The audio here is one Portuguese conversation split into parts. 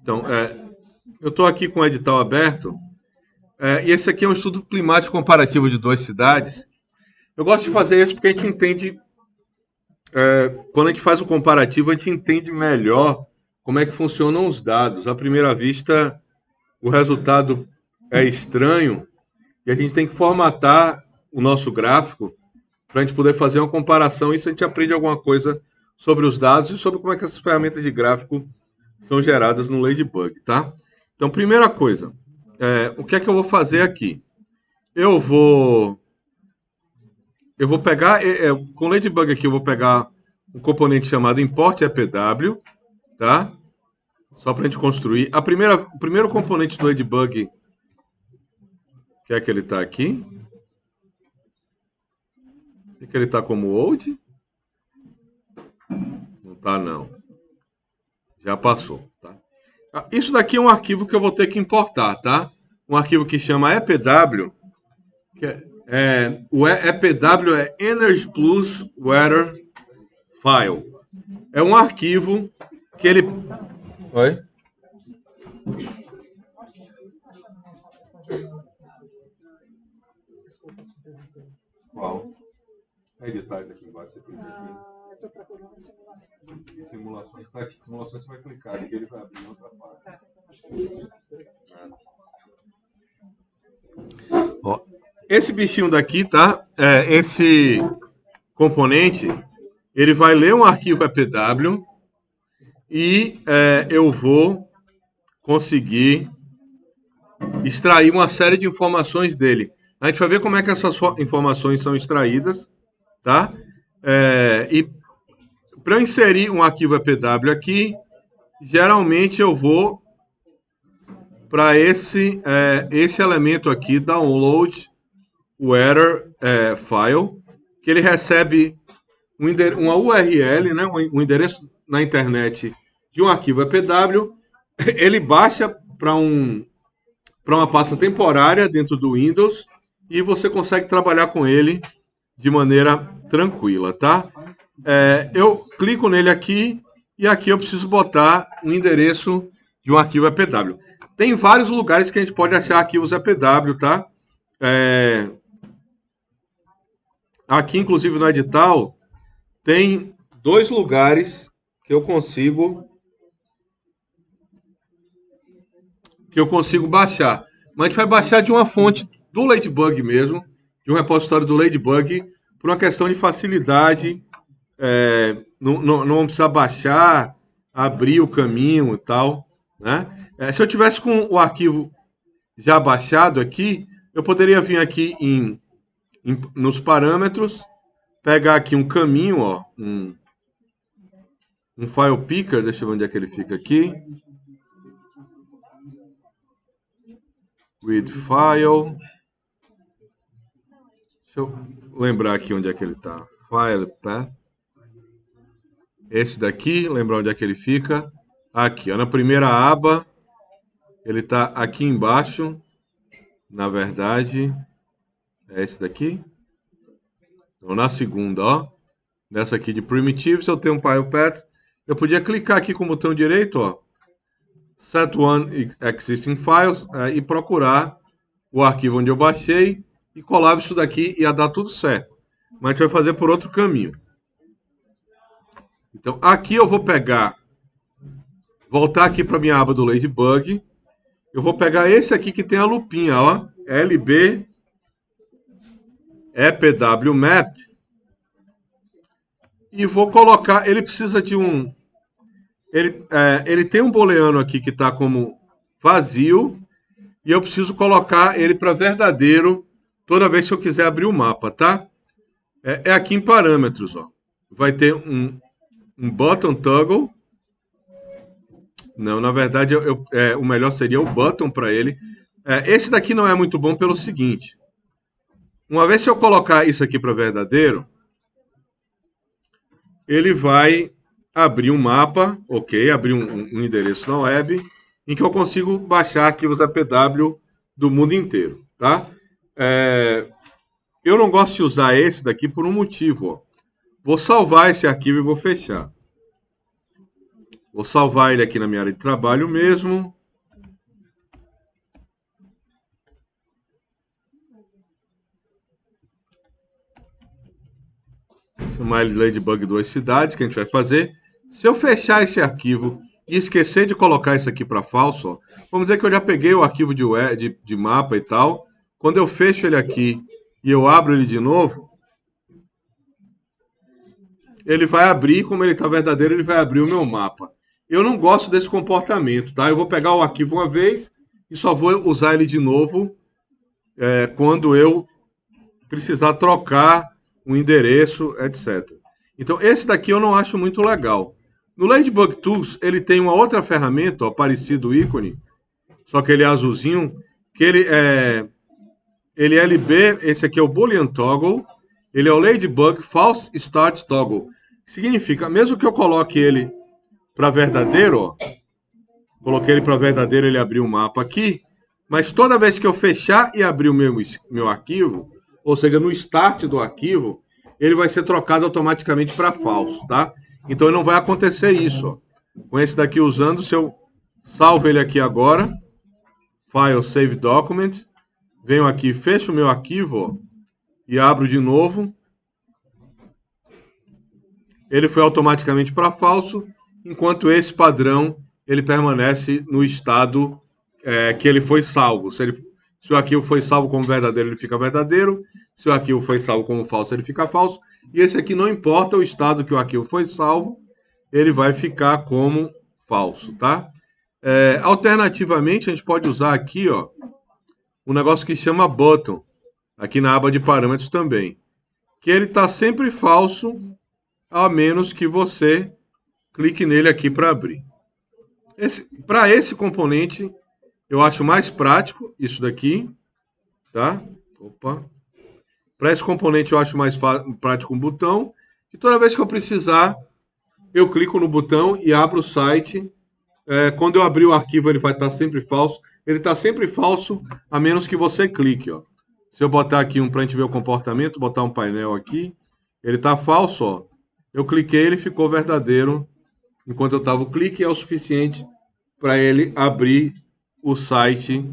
Então, eu estou aqui com o edital aberto, e esse aqui é um estudo climático comparativo de duas cidades. Eu gosto de fazer isso porque a gente entende, quando a gente faz o comparativo, a gente entende melhor como é que funcionam os dados. À primeira vista, o resultado é estranho e a gente tem que formatar o nosso gráfico para a gente poder fazer uma comparação. Isso a gente aprende alguma coisa sobre os dados e sobre como é que essas ferramentas de gráfico são geradas no Ladybug, tá? Então, primeira coisa, o que é que eu vou fazer aqui? Eu vou pegar, com o Ladybug aqui, eu vou pegar um componente chamado import EPW, tá? Só para a gente construir. O primeiro componente do Ladybug, que é que ele está aqui. Que ele está como old? Não está, não. Já passou, tá? Isso daqui é um arquivo que eu vou ter que importar, tá? Um arquivo que chama EPW, que o EPW é Energy Plus Weather File. É um arquivo que ele... Oi? Qual? Editar aqui embaixo. Estou procurando simulações. Simulações, tá aqui. Simulações você vai clicar aqui, ele vai abrir outra página. Ó, esse bichinho daqui, tá? Esse componente, ele vai ler um arquivo EPW e eu vou conseguir extrair uma série de informações dele. A gente vai ver como é que essas informações são extraídas, tá? E para eu inserir um arquivo EPW aqui, geralmente eu vou para esse elemento aqui, download weather file, que ele recebe uma URL, né, um endereço na internet de um arquivo EPW, ele baixa para uma pasta temporária dentro do Windows e você consegue trabalhar com ele de maneira tranquila, tá? Eu clico nele aqui e aqui eu preciso botar um endereço de um arquivo EPW. Tem vários lugares que a gente pode achar arquivos EPW, tá? Aqui, inclusive, no edital, tem 2 lugares que eu consigo baixar. Mas a gente vai baixar de uma fonte do Ladybug mesmo, de um repositório do Ladybug, por uma questão de facilidade. Não vamos precisar baixar, abrir o caminho e tal, né? Se eu tivesse com o arquivo já baixado aqui, eu poderia vir aqui nos parâmetros, pegar aqui um caminho, ó, um file picker, deixa eu ver onde é que ele fica aqui. Read file. Deixa eu lembrar aqui onde é que ele está. File path. Esse daqui, lembrar onde é que ele fica. Aqui, ó, na primeira aba. Ele está aqui embaixo. Na verdade, é esse daqui. Então, na segunda, ó. Nessa aqui de primitives, eu tenho um file path. Eu podia clicar aqui com o botão direito, ó. Set one existing files e procurar o arquivo onde eu baixei e colava isso daqui e ia dar tudo certo. Mas a gente vai fazer por outro caminho. Então, aqui eu vou pegar, voltar aqui para a minha aba do Ladybug. Eu vou pegar esse aqui que tem a lupinha, ó. LB EPW Map. E vou colocar, ele precisa de um... Ele tem um booleano aqui que está como vazio. E eu preciso colocar ele para verdadeiro toda vez que eu quiser abrir o mapa, tá? Aqui em parâmetros, ó. Vai ter um button toggle. Não, na verdade, o melhor seria o button para ele. Esse daqui não é muito bom pelo seguinte. Uma vez que eu colocar isso aqui para verdadeiro, ele vai abrir um mapa, ok, abrir um endereço na web, em que eu consigo baixar arquivos EPW do mundo inteiro, tá? Eu não gosto de usar esse daqui por um motivo, ó. Vou salvar esse arquivo e vou fechar. Vou salvar ele aqui na minha área de trabalho mesmo. Chamar ele de Ladybug 2 cidades, que a gente vai fazer. Se eu fechar esse arquivo e esquecer de colocar isso aqui para falso, ó, vamos dizer que eu já peguei o arquivo de mapa e tal. Quando eu fecho ele aqui e eu abro ele de novo, ele vai abrir, como ele está verdadeiro, ele vai abrir o meu mapa. Eu não gosto desse comportamento, tá? Eu vou pegar o arquivo uma vez e só vou usar ele de novo quando eu precisar trocar o endereço, etc. Então, esse daqui eu não acho muito legal. No Ladybug Tools, ele tem uma outra ferramenta, ó, parecido o ícone, só que ele é azulzinho, que ele é LB, esse aqui é o Boolean Toggle, ele é o Ladybug False Start Toggle. Significa, mesmo que eu coloque ele para verdadeiro, ó, coloquei ele para verdadeiro, ele abriu o mapa aqui, mas toda vez que eu fechar e abrir o meu arquivo, ou seja, no start do arquivo, ele vai ser trocado automaticamente para falso, tá? Então não vai acontecer isso, ó. Com esse daqui usando, se eu salvo ele aqui agora, File Save Document, venho aqui, fecho o meu arquivo, ó, e abro de novo. Ele foi automaticamente para falso, enquanto esse padrão ele permanece no estado que ele foi salvo. Se o arquivo foi salvo como verdadeiro, ele fica verdadeiro. Se o arquivo foi salvo como falso, ele fica falso. E esse aqui não importa o estado que o arquivo foi salvo, ele vai ficar como falso, tá? Alternativamente, a gente pode usar aqui, ó, um negócio que chama button, aqui na aba de parâmetros também, que ele está sempre falso, a menos que você clique nele aqui para abrir. Para esse componente, eu acho mais prático isso daqui, tá? Opa. Para esse componente eu acho mais prático um botão, e toda vez que eu precisar, eu clico no botão e abro o site. Quando eu abrir o arquivo, ele vai estar sempre falso. Ele está sempre falso, a menos que você clique, ó. Se eu botar aqui para a gente ver o comportamento, botar um painel aqui, ele está falso, ó. Eu cliquei, ele ficou verdadeiro. Enquanto eu estava, o clique é o suficiente para ele abrir o site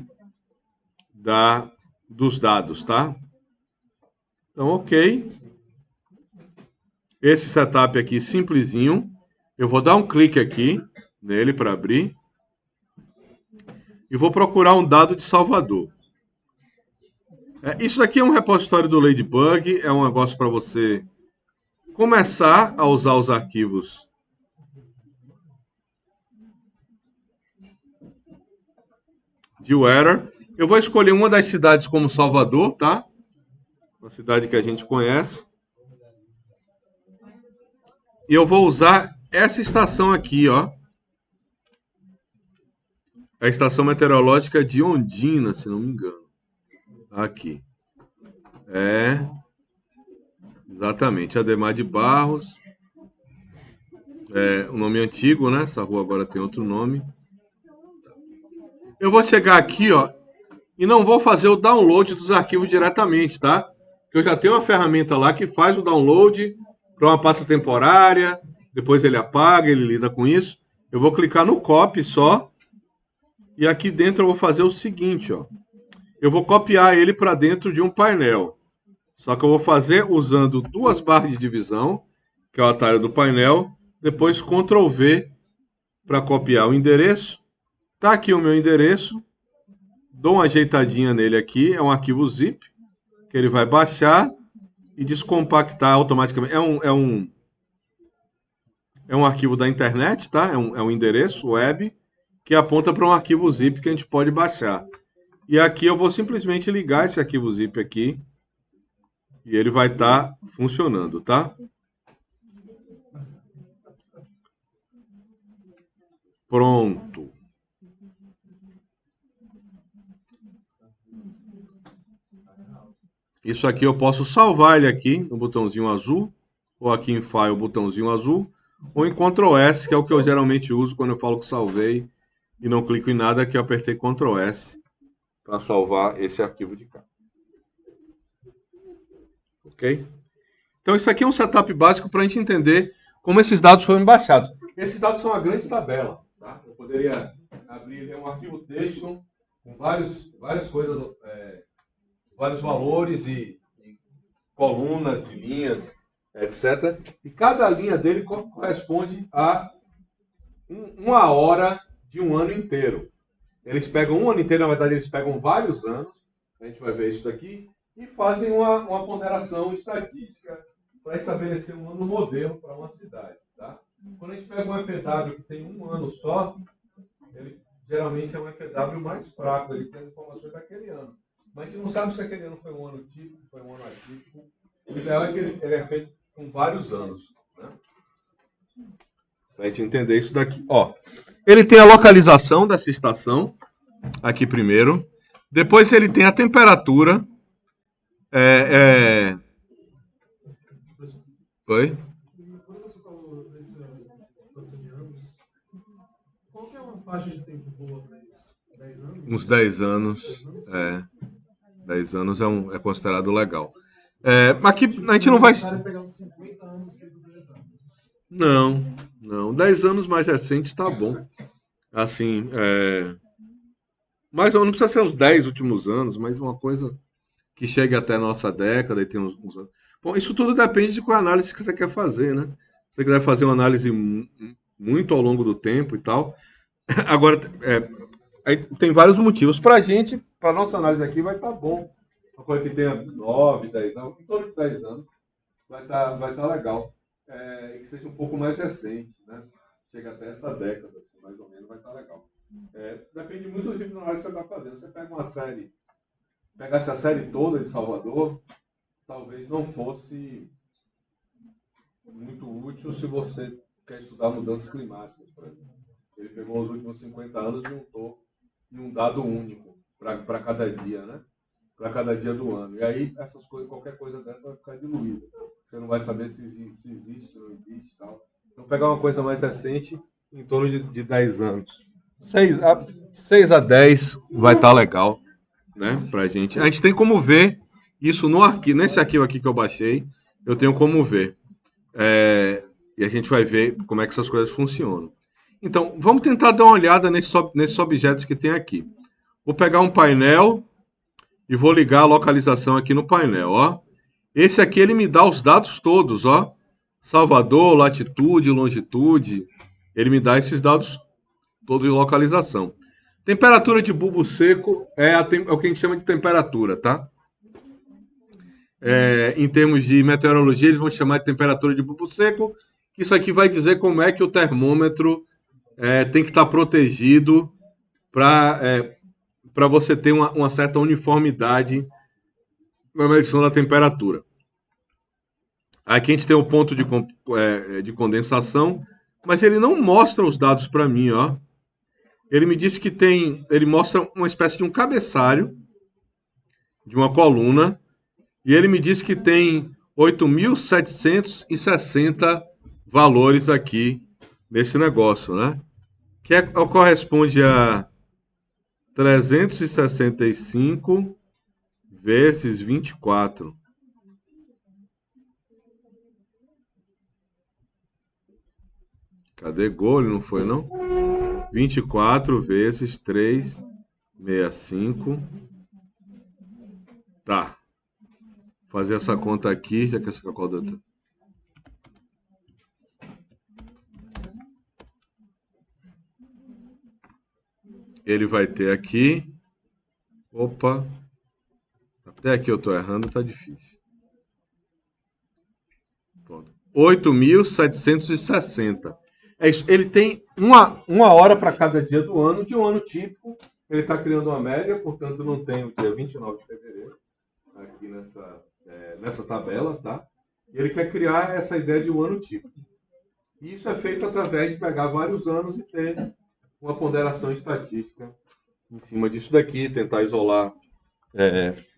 dos dados, tá? Então, ok. Esse setup aqui simplesinho. Eu vou dar um clique aqui nele para abrir. E vou procurar um dado de Salvador. Isso aqui é um repositório do Ladybug. É um negócio para você começar a usar os arquivos de Weather. Eu vou escolher uma das cidades como Salvador, tá? Uma cidade que a gente conhece. E eu vou usar essa estação aqui, ó. A estação meteorológica de Ondina, se não me engano. Aqui. Exatamente. Ademar de Barros. O nome antigo, né? Essa rua agora tem outro nome. Eu vou chegar aqui, ó, e não vou fazer o download dos arquivos diretamente, tá? Porque eu já tenho uma ferramenta lá que faz o download para uma pasta temporária, depois ele apaga, ele lida com isso. Eu vou clicar no copy só, e aqui dentro eu vou fazer o seguinte, ó. Eu vou copiar ele para dentro de um painel. Só que eu vou fazer usando duas barras de divisão, que é o atalho do painel, depois Ctrl V para copiar o endereço. Tá aqui o meu endereço. Dou uma ajeitadinha nele aqui, é um arquivo zip, que ele vai baixar e descompactar automaticamente. É um arquivo da internet, tá? É um endereço web que aponta para um arquivo zip que a gente pode baixar. E aqui eu vou simplesmente ligar esse arquivo zip aqui e ele vai estar funcionando, tá? Pronto. Isso aqui eu posso salvar ele aqui no botãozinho azul, ou aqui em File, botãozinho azul, ou em Ctrl S, que é o que eu geralmente uso quando eu falo que salvei e não clico em nada, que eu apertei Ctrl S para salvar esse arquivo de cá. Ok? Então isso aqui é um setup básico para a gente entender como esses dados foram baixados. Esses dados são uma grande tabela. Tá? Eu poderia abrir um arquivo texto com várias coisas, vários valores e colunas e linhas, etc. E cada linha dele corresponde a uma hora de um ano inteiro. Eles pegam um ano inteiro, na verdade eles pegam vários anos, a gente vai ver isso daqui, e fazem uma ponderação estatística para estabelecer um ano modelo para uma cidade. Tá? Quando a gente pega um EPW que tem um ano só, ele geralmente é um EPW mais fraco, ele tem as informações daquele ano. Mas a gente não sabe se aquele ano foi um ano típico, foi um ano atípico. O ideal é que ele é feito com vários anos. Né? Para a gente entender isso daqui. Ó, ele tem a localização dessa estação, aqui primeiro. Depois ele tem a temperatura. Oi? Quando você falou dessa situação de anos, qual que é uma faixa de tempo boa para isso? 10 anos? Uns 10 anos. 10 anos é considerado legal. Aqui a gente não vai. Pegar uns 50 anos que ele projetado. Não. 10 anos mais recentes tá bom. Assim, mas não precisa ser os 10 últimos anos, mas uma coisa que chegue até a nossa década e tem uns anos. Bom, isso tudo depende de qual análise que você quer fazer, né? Se você quiser fazer uma análise muito ao longo do tempo e tal. Agora, aí tem vários motivos. Para a gente, para nossa análise aqui, vai estar bom. Uma coisa que tenha 9, 10 anos, em torno de 10 anos, vai estar legal. E que seja um pouco mais recente, né? Chega até essa década, assim, mais ou menos, vai estar legal. Depende muito do tipo de análise que você está fazendo. Você pega uma série, pegasse a série toda de Salvador, talvez não fosse muito útil se você quer estudar mudanças climáticas, por exemplo. Ele pegou os últimos 50 anos e juntou em um dado único para cada dia, né? Para cada dia do ano. E aí, essas coisas, qualquer coisa dessa vai ficar diluída. Você não vai saber se existe, se não existe e tal. Então, pegar uma coisa mais recente, em torno de 10 anos. 6 a 10 vai estar legal, né? Pra gente. A gente tem como ver isso no arquivo. Nesse arquivo aqui que eu baixei, eu tenho como ver. E a gente vai ver como é que essas coisas funcionam. Então, vamos tentar dar uma olhada nesses objetos que tem aqui. Vou pegar um painel e vou ligar a localização aqui no painel, ó. Esse aqui, ele me dá os dados todos, ó. Salvador, latitude, longitude. Ele me dá esses dados todos de localização. Temperatura de bulbo seco é o que a gente chama de temperatura, tá? Em termos de meteorologia, eles vão chamar de temperatura de bulbo seco. Isso aqui vai dizer como é que o termômetro tem que estar protegido para você ter uma certa uniformidade na medição da temperatura. Aqui a gente tem o ponto de condensação, mas ele não mostra os dados para mim, ó. Ele me disse que ele mostra uma espécie de um cabeçalho de uma coluna, e ele me disse que tem 8.760 valores aqui nesse negócio, né? Que corresponde a 365 vezes 24. Cadê gol? Não foi, não? 24 vezes 365. Tá. Vou fazer essa conta aqui, já que essa calculadora. Ele vai ter aqui. Opa. Até aqui eu estou errando, tá difícil. Pronto. 8.760. É isso. Ele tem uma hora para cada dia do ano, de um ano típico. Ele está criando uma média, portanto não tem o dia 29 de fevereiro aqui nessa tabela, tá? E ele quer criar essa ideia de um ano típico. E isso é feito através de pegar vários anos e ter uma ponderação estatística em cima disso daqui, tentar isolar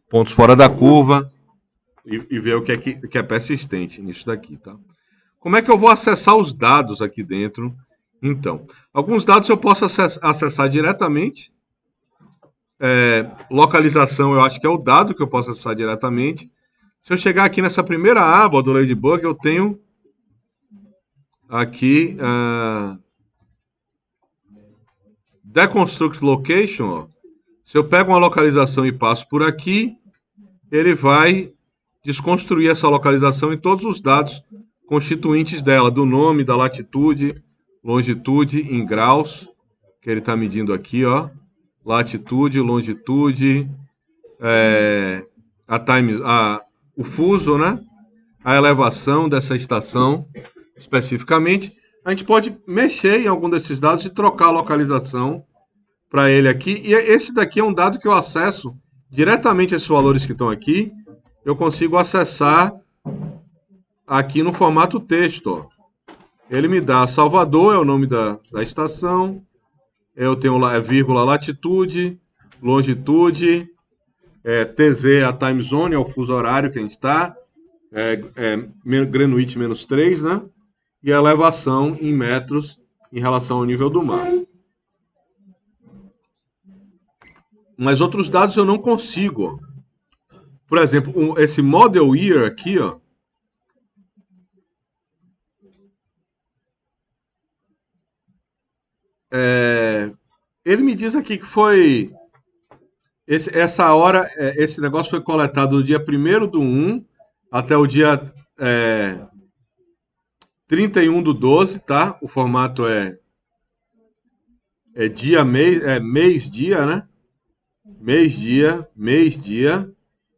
pontos fora da curva e ver o que é persistente nisso daqui, tá? Como é que eu vou acessar os dados aqui dentro? Então, alguns dados eu posso acessar diretamente. Localização, eu acho que é o dado que eu posso acessar diretamente. Se eu chegar aqui nessa primeira aba do Ladybug, eu tenho aqui, Deconstruct Location, ó. Se eu pego uma localização e passo por aqui, ele vai desconstruir essa localização e todos os dados constituintes dela, do nome, da latitude, longitude em graus, que ele está medindo aqui, ó. Latitude, longitude, o fuso, né? A elevação dessa estação, especificamente. A gente pode mexer em algum desses dados e trocar a localização para ele aqui. E esse daqui é um dado que eu acesso diretamente esses valores que estão aqui. Eu consigo acessar aqui no formato texto, ó. Ele me dá Salvador, é o nome da estação. Eu tenho lá, vírgula, latitude, longitude, TZ é a time zone, é o fuso horário que a gente está, Greenwich -3, né? E a elevação em metros em relação ao nível do mar. Mas outros dados eu não consigo. Por exemplo, esse Model Year aqui, ó. Ele me diz aqui que foi... essa hora, esse negócio foi coletado do dia 1º/1 até o dia 31/12, tá? O formato é dia, mês, dia, né? Mês, dia,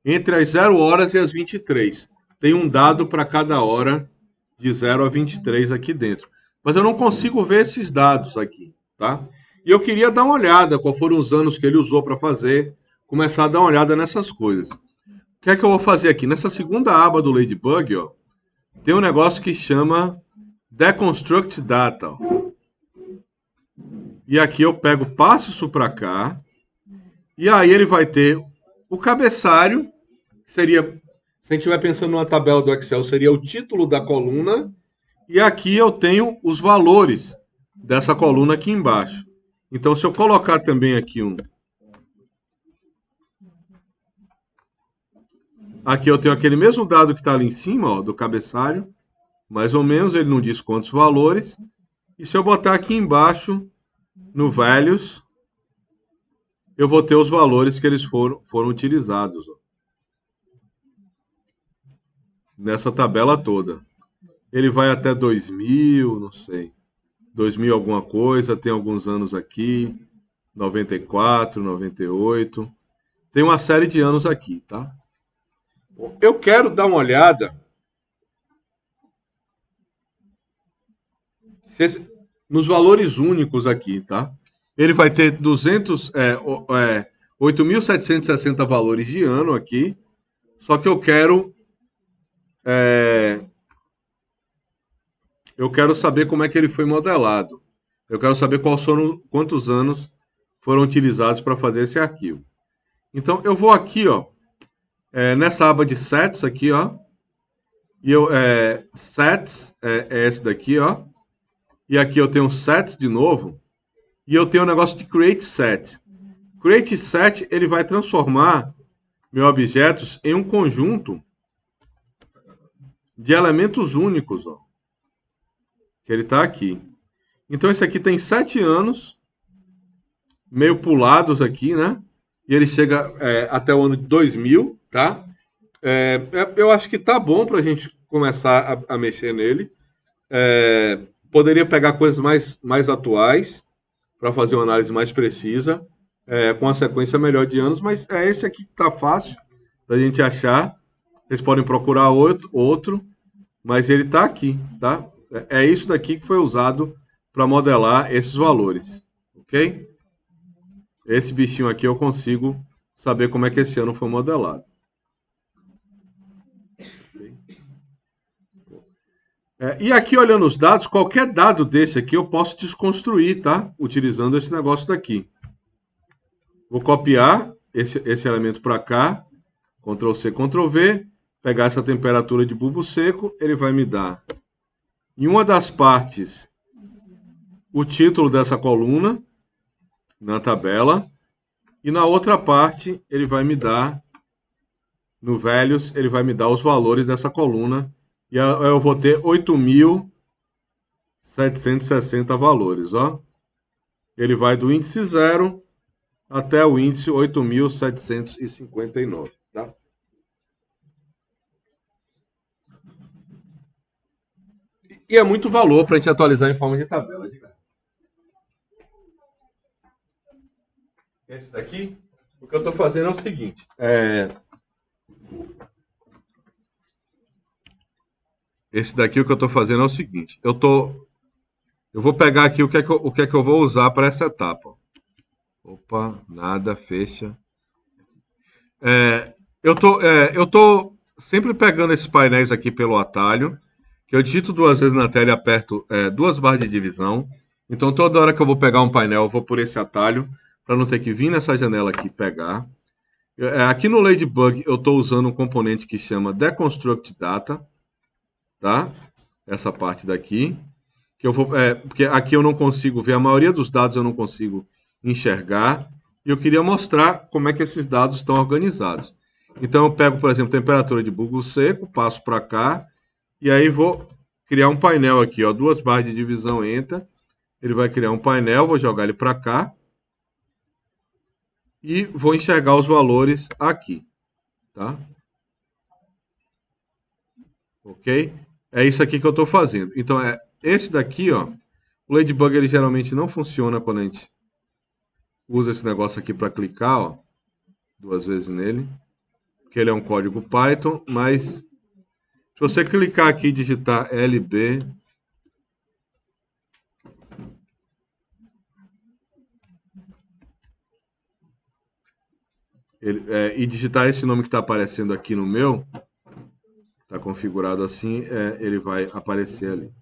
entre as 0 horas e as 23. Tem um dado para cada hora de 0 a 23 aqui dentro. Mas eu não consigo ver esses dados aqui, tá? E eu queria dar uma olhada qual foram os anos que ele usou para fazer, começar a dar uma olhada nessas coisas. O que é que eu vou fazer aqui? Nessa segunda aba do Ladybug, ó, tem um negócio que chama Deconstruct Data. Ó. E aqui eu passo isso para cá, e aí ele vai ter o cabeçalho, que seria, se a gente estiver pensando numa tabela do Excel, seria o título da coluna, e aqui eu tenho os valores dessa coluna aqui embaixo. Então, se eu colocar também aqui aqui eu tenho aquele mesmo dado que está ali em cima, ó, do cabeçalho, mais ou menos, ele não diz quantos valores. E se eu botar aqui embaixo, no Values, eu vou ter os valores que eles foram utilizados, ó, nessa tabela toda. Ele vai até 2000, não sei, 2000 alguma coisa, tem alguns anos aqui, 94, 98, tem uma série de anos aqui, tá? Eu quero dar uma olhada nos valores únicos aqui, tá? Ele vai ter 8.760 valores de ano aqui, só que eu quero saber como é que ele foi modelado. Eu quero saber quantos anos foram utilizados para fazer esse arquivo. Então, eu vou aqui, ó, nessa aba de sets aqui, ó, e sets é esse daqui, ó, e aqui eu tenho sets de novo, e eu tenho o negócio de create set. Create set, ele vai transformar meus objetos em um conjunto de elementos únicos, ó, que ele está aqui. Então, esse aqui tem 7 anos, meio pulados aqui, né? E ele chega até o ano de 2000, tá? Eu acho que tá bom para a gente começar a mexer nele. Poderia pegar coisas mais atuais para fazer uma análise mais precisa, com a sequência melhor de anos, mas esse aqui que tá fácil da gente achar. Vocês podem procurar outro, mas ele tá aqui, tá? É isso daqui que foi usado para modelar esses valores, ok? Esse bichinho aqui eu consigo saber como é que esse ano foi modelado. E aqui, olhando os dados, qualquer dado desse aqui eu posso desconstruir, tá? Utilizando esse negócio daqui. Vou copiar esse elemento para cá, Ctrl+C, Ctrl+V, pegar essa temperatura de bulbo seco, ele vai me dar, em uma das partes, o título dessa coluna, na tabela, e na outra parte, ele vai me dar, no Values, ele vai me dar os valores dessa coluna, e eu vou ter 760 valores, ó. Ele vai do índice 0 até o índice 8.759, tá? E é muito valor para a gente atualizar em forma de tabela. Esse daqui, o que eu estou fazendo é o seguinte. Esse daqui, o que eu estou fazendo é o seguinte. Eu vou pegar aqui o que é que eu vou usar para essa etapa. Opa, nada, fecha. Eu tô sempre pegando esses painéis aqui pelo atalho, que eu digito 2 vezes na tela e aperto 2 barras de divisão. Então, toda hora que eu vou pegar um painel, eu vou por esse atalho, para não ter que vir nessa janela aqui pegar. Aqui no Ladybug, eu estou usando um componente que chama Deconstruct Data, tá? Essa parte daqui. Que eu vou, porque aqui eu não consigo ver, a maioria dos dados eu não consigo enxergar. E eu queria mostrar como é que esses dados estão organizados. Então, eu pego, por exemplo, temperatura de bulbo seco, passo para cá, e aí vou criar um painel aqui, ó, 2 barras de divisão, Enter. Ele vai criar um painel, vou jogar ele para cá. E vou enxergar os valores aqui, tá? Ok? É isso aqui que eu estou fazendo. Então, esse daqui, ó, o Ladybug, ele geralmente não funciona quando a gente usa esse negócio aqui para clicar, ó, 2 vezes nele, porque ele é um código Python, mas se você clicar aqui e digitar LB, e digitar esse nome que está aparecendo aqui no meu, está configurado assim, ele vai aparecer ali.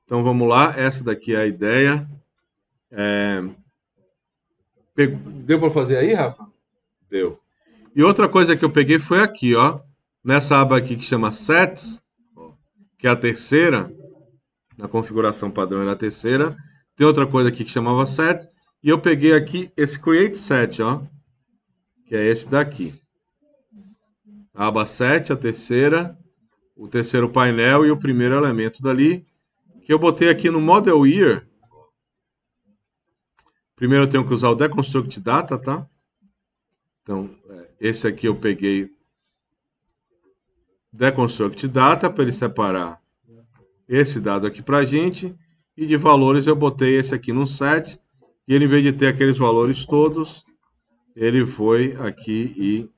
Então vamos lá, essa daqui é a ideia. Deu para fazer aí, Rafa? Deu. E outra coisa que eu peguei foi aqui, ó, nessa aba aqui que chama Sets, que é a terceira, na configuração padrão é a terceira. Tem outra coisa aqui que chamava Set, e eu peguei aqui esse Create Set, ó, que é esse daqui. A aba 7, a terceira, o terceiro painel e o primeiro elemento dali, que eu botei aqui no Model Year. Primeiro eu tenho que usar o Deconstruct Data, tá? Então, esse aqui eu peguei Deconstruct Data para ele separar esse dado aqui para a gente. E de valores eu botei esse aqui no set. E ele, em vez de ter aqueles valores todos, ele foi aqui e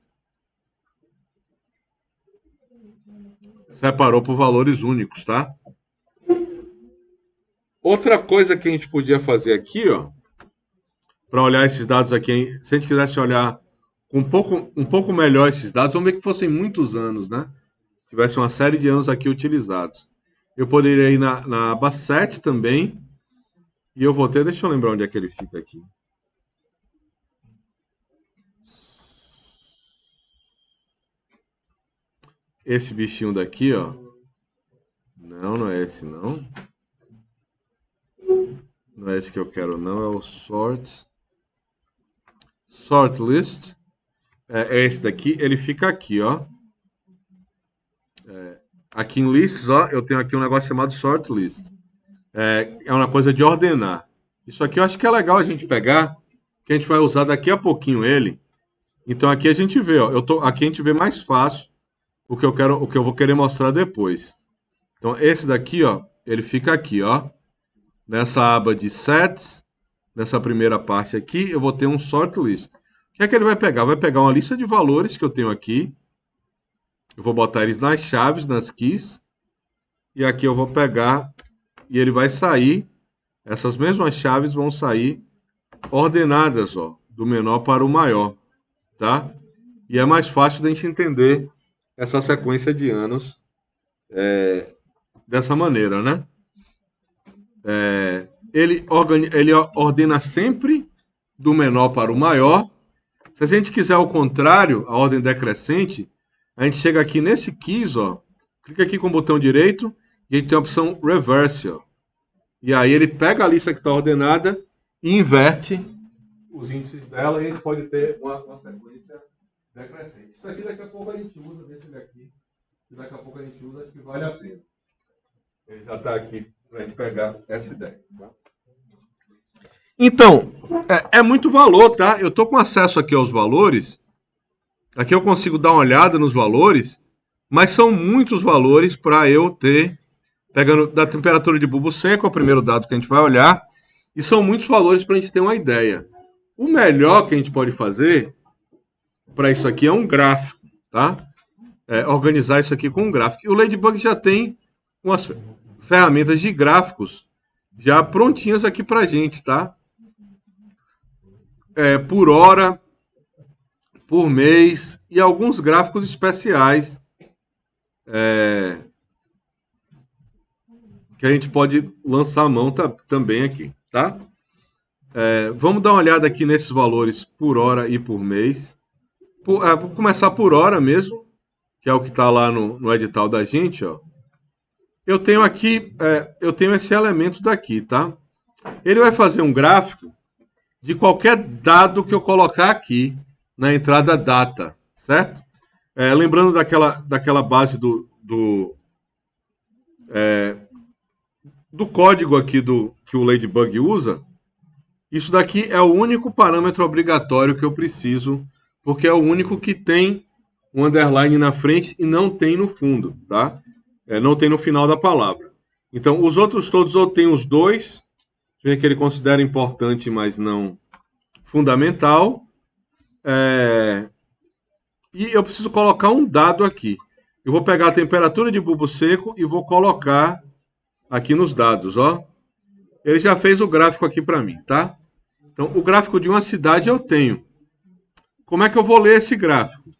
separou por valores únicos, tá? Outra coisa que a gente podia fazer aqui, ó, para olhar esses dados aqui, se a gente quisesse olhar um pouco melhor esses dados, vamos ver que fossem muitos anos, né? Tivesse uma série de anos aqui utilizados. Eu poderia ir na aba 7 também, e eu vou ter, deixa eu lembrar onde é que ele fica aqui. Esse bichinho daqui, ó. Não é esse não. Não é esse que eu quero não, é o Sort List. É esse daqui, ele fica aqui, ó. Aqui em Lists, ó, eu tenho aqui um negócio chamado Sort List. É uma coisa de ordenar. Isso aqui eu acho que é legal a gente pegar, que a gente vai usar daqui a pouquinho ele. Então aqui a gente vê, ó, aqui a gente vê mais fácil o que eu vou querer mostrar depois. Então esse daqui, ó, ele fica aqui, ó, nessa aba de Sets, nessa primeira parte aqui, eu vou ter um Sort List. O que é que ele vai pegar? Vai pegar uma lista de valores que eu tenho aqui. Eu vou botar eles nas chaves, nas keys. E aqui eu vou pegar e ele vai sair. Essas mesmas chaves vão sair ordenadas, ó, do menor para o maior, tá? E é mais fácil da gente entender essa sequência de anos dessa maneira, né? Ele ordena sempre do menor para o maior. Se a gente quiser ao contrário, a ordem decrescente, a gente chega aqui nesse keys, ó, clica aqui com o botão direito e a gente tem a opção Reverse, ó. E aí ele pega a lista que está ordenada e inverte os índices dela e a gente pode ter uma sequência decrescente. Isso aqui daqui a pouco a gente usa nesse daqui, que daqui a pouco a gente usa, acho que vale a pena. Ele já está aqui para a gente pegar essa ideia. Tá? Então, é muito valor, tá? Eu estou com acesso aqui aos valores. Aqui eu consigo dar uma olhada nos valores, mas são muitos valores para eu ter, pegando da temperatura de bulbo seco, é o primeiro dado que a gente vai olhar, e são muitos valores para a gente ter uma ideia. O melhor que a gente pode fazer para isso aqui é um gráfico, tá? Organizar isso aqui com um gráfico. E o Ladybug já tem umas ferramentas de gráficos já prontinhas aqui para a gente, tá? Por hora, por mês e alguns gráficos especiais que a gente pode lançar a mão também aqui, tá? Vamos dar uma olhada aqui nesses valores por hora e por mês. Vou começar por hora mesmo, que é o que está lá no edital da gente, ó. Eu tenho aqui, eu tenho esse elemento daqui, tá? Ele vai fazer um gráfico de qualquer dado que eu colocar aqui na entrada data, certo? Lembrando daquela base do código aqui que o Ladybug usa, isso daqui é o único parâmetro obrigatório que eu preciso, porque é o único que tem um underline na frente e não tem no fundo, tá? Não tem no final da palavra. Então, os outros todos eu tenho os dois, que ele considera importante, mas não fundamental. E eu preciso colocar um dado aqui. Eu vou pegar a temperatura de bulbo seco e vou colocar aqui nos dados, ó. Ele já fez o gráfico aqui para mim, tá? Então, o gráfico de uma cidade eu tenho. Como é que eu vou ler esse gráfico?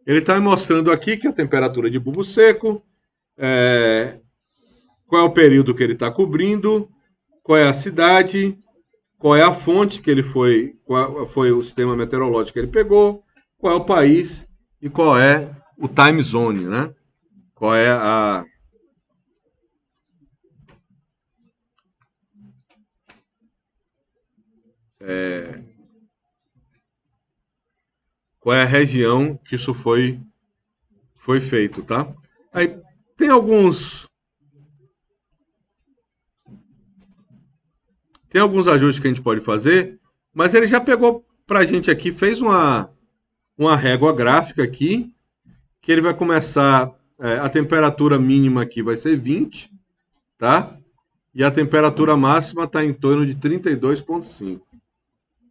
Ele está me mostrando aqui que a temperatura de bulbo seco, qual é o período que ele está cobrindo, qual é a cidade, qual é a fonte que ele foi, qual foi o sistema meteorológico que ele pegou, qual é o país e qual é o time zone, né? Qual é qual é a região que isso foi feito, tá? Aí tem alguns ajustes que a gente pode fazer, mas ele já pegou para a gente aqui, fez uma régua gráfica aqui, que ele vai começar, a temperatura mínima aqui vai ser 20, tá? E a temperatura máxima está em torno de 32,5.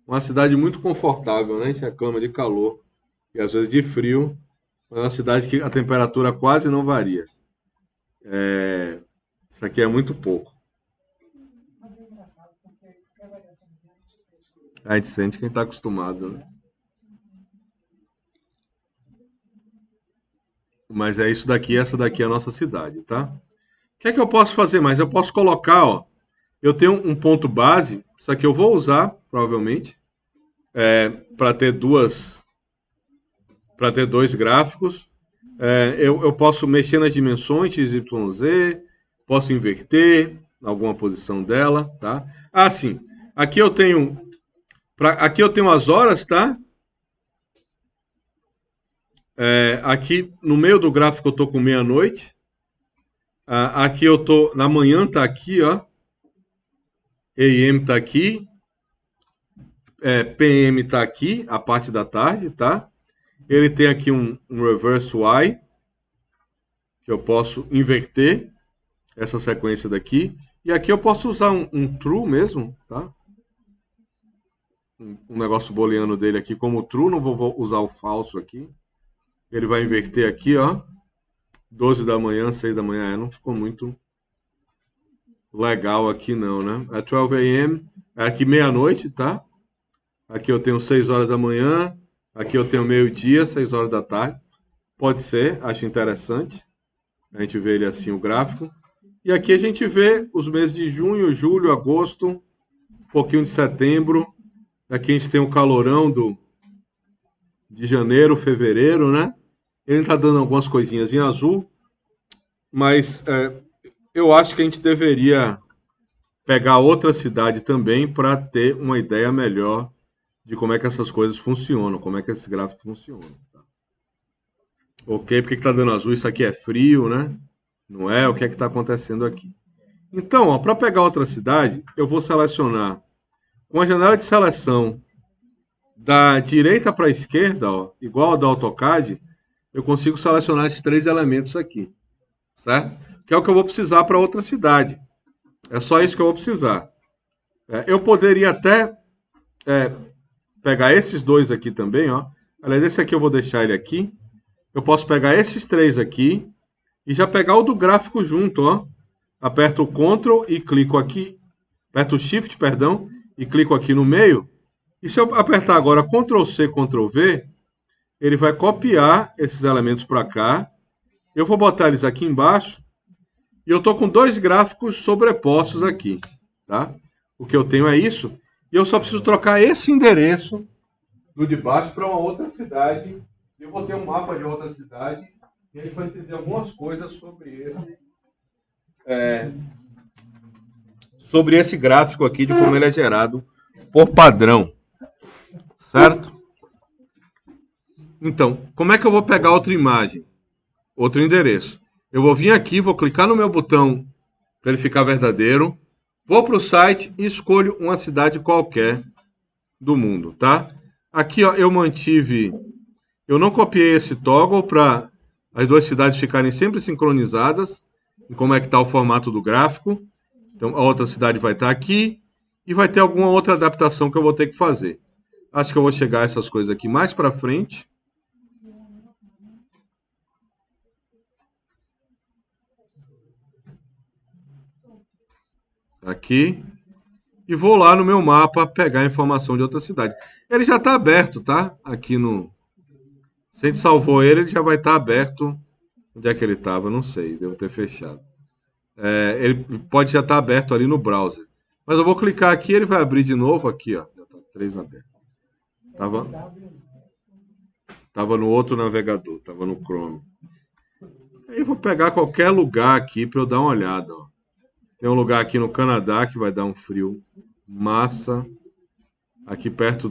Uma cidade muito confortável, né? A gente reclama de calor e às vezes de frio, mas é uma cidade que a temperatura quase não varia. Isso aqui é muito pouco. A gente sente quem está acostumado, né? Mas é isso daqui, essa daqui é a nossa cidade, tá? O que é que eu posso fazer mais? Eu posso colocar, ó, eu tenho um ponto base, isso aqui eu vou usar, provavelmente, para ter dois gráficos. Eu posso mexer nas dimensões x, y, z, posso inverter alguma posição dela, tá? Ah, sim. Aqui eu tenho as horas, tá? Aqui no meio do gráfico eu estou com meia-noite. Aqui eu estou na manhã, tá aqui, ó. AM tá aqui. PM tá aqui, a parte da tarde, tá? Ele tem aqui um reverse Y, que eu posso inverter essa sequência daqui. E aqui eu posso usar um true mesmo, tá? Um negócio booleano dele aqui como true, não vou usar o falso aqui. Ele vai inverter aqui, ó. 12 da manhã, 6 da manhã. Não ficou muito legal aqui não, né? 12 a.m. Aqui meia-noite, tá? Aqui eu tenho 6 horas da manhã. Aqui eu tenho meio-dia, 6 horas da tarde. Pode ser, acho interessante. A gente vê ele assim, o gráfico. E aqui a gente vê os meses de junho, julho, agosto, um pouquinho de setembro. Aqui a gente tem o calorão de janeiro, fevereiro, né? Ele está dando algumas coisinhas em azul, mas eu acho que a gente deveria pegar outra cidade também para ter uma ideia melhor de como é que essas coisas funcionam, como é que esses gráficos funcionam. Tá? Ok, por que está dando azul? Isso aqui é frio, né? Não é? O que é que está acontecendo aqui? Então, para pegar outra cidade, eu vou selecionar com a janela de seleção da direita para a esquerda, ó, igual a do AutoCAD, eu consigo selecionar esses três elementos aqui, certo? Que é o que eu vou precisar para outra cidade. É só isso que eu vou precisar. Eu poderia até pegar esses dois aqui também, ó. Aliás, esse aqui eu vou deixar ele aqui. Eu posso pegar esses três aqui e já pegar o do gráfico junto, ó. Aperto o Ctrl e clico aqui. Aperto o Shift, perdão, e clico aqui no meio. E se eu apertar agora Ctrl C, Ctrl V, ele vai copiar esses elementos para cá. Eu vou botar eles aqui embaixo. E eu estou com dois gráficos sobrepostos aqui, tá? O que eu tenho é isso. E eu só preciso trocar esse endereço do de baixo para uma outra cidade. Eu vou ter um mapa de outra cidade e a gente vai entender algumas coisas sobre esse gráfico aqui, de como ele é gerado por padrão, certo? Então, como é que eu vou pegar outra imagem? Outro endereço. Eu vou vir aqui, vou clicar no meu botão para ele ficar verdadeiro, vou para o site e escolho uma cidade qualquer do mundo, tá? Aqui, ó, eu não copiei esse toggle para as duas cidades ficarem sempre sincronizadas, em como é que está o formato do gráfico. Então, a outra cidade vai estar aqui e vai ter alguma outra adaptação que eu vou ter que fazer. Acho que eu vou chegar a essas coisas aqui mais para frente. Aqui. E vou lá no meu mapa pegar a informação de outra cidade. Ele já está aberto, tá? Aqui no... Se a gente salvou ele, ele já vai estar aberto. Onde é que ele estava? Não sei, devo ter fechado. Ele pode já estar aberto ali no browser. Mas eu vou clicar aqui e ele vai abrir de novo aqui, ó. Já está 3 aberto. Tava no outro navegador, tava no Chrome. Aí eu vou pegar qualquer lugar aqui para eu dar uma olhada, ó. Tem um lugar aqui no Canadá que vai dar um frio massa. Aqui perto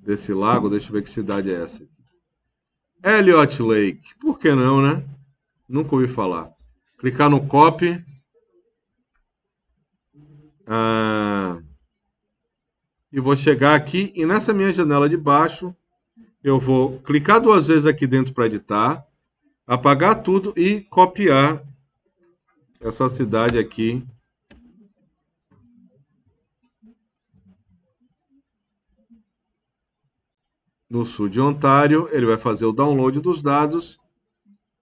desse lago, deixa eu ver que cidade é essa. Elliot Lake. Por que não, né? Nunca ouvi falar. Clicar no copy. E vou chegar aqui e nessa minha janela de baixo eu vou clicar 2 vezes aqui dentro para editar, apagar tudo e copiar essa cidade aqui. No sul de Ontário, ele vai fazer o download dos dados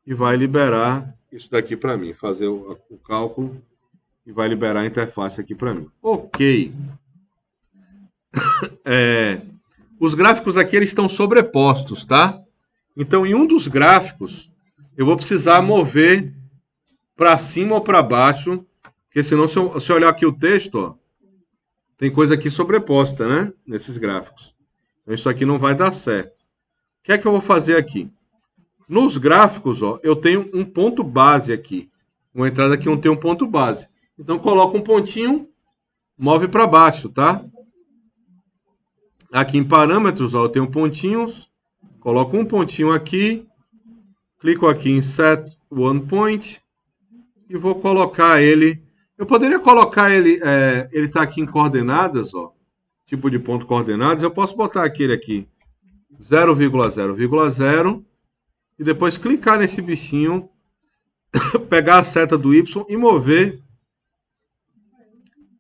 e vai liberar isso daqui para mim, fazer o cálculo e vai liberar a interface aqui para mim. Ok. Os gráficos aqui eles estão sobrepostos, tá? Então, em um dos gráficos, eu vou precisar mover para cima ou para baixo, porque senão, se eu olhar aqui o texto, ó, tem coisa aqui sobreposta, né? Nesses gráficos. Então, isso aqui não vai dar certo. O que é que eu vou fazer aqui? Nos gráficos, ó, eu tenho um ponto base aqui. Uma entrada aqui onde tem um ponto base. Então, coloco um pontinho, move para baixo, tá? Aqui em parâmetros, ó, eu tenho pontinhos. Coloco um pontinho aqui. Clico aqui em Set One Point. E vou colocar ele... Eu poderia colocar ele... ele está aqui em coordenadas, ó. Tipo de ponto coordenadas. Eu posso botar aquele aqui. 0,0,0. E depois clicar nesse bichinho. Pegar a seta do Y e mover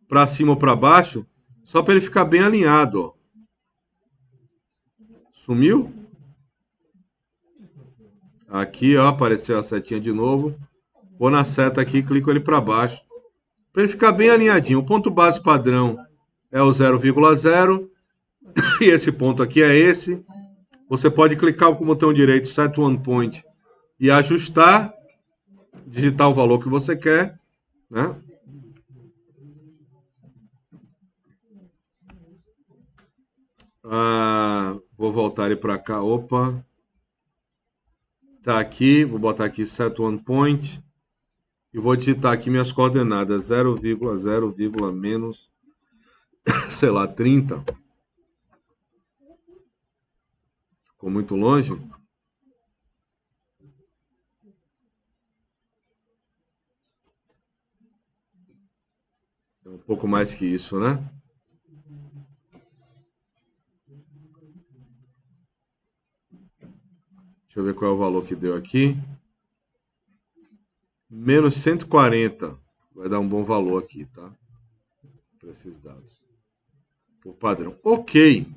para cima ou para baixo. Só para ele ficar bem alinhado, ó. Sumiu? Aqui, ó, apareceu a setinha de novo. Vou na seta aqui e clico ele para baixo. Para ele ficar bem alinhadinho. O ponto base padrão é o 0,0. E esse ponto aqui é esse. Você pode clicar com o botão direito Set One Point e ajustar. Digitar o valor que você quer, né? Vou voltar ele para cá. Opa. Tá aqui. Vou botar aqui Set One Point. E vou digitar aqui minhas coordenadas. 0,0, menos, sei lá, 30. Ficou muito longe. É um pouco mais que isso, né? Deixa eu ver qual é o valor que deu aqui. Menos 140. Vai dar um bom valor aqui, tá? Para esses dados. Por padrão. Ok.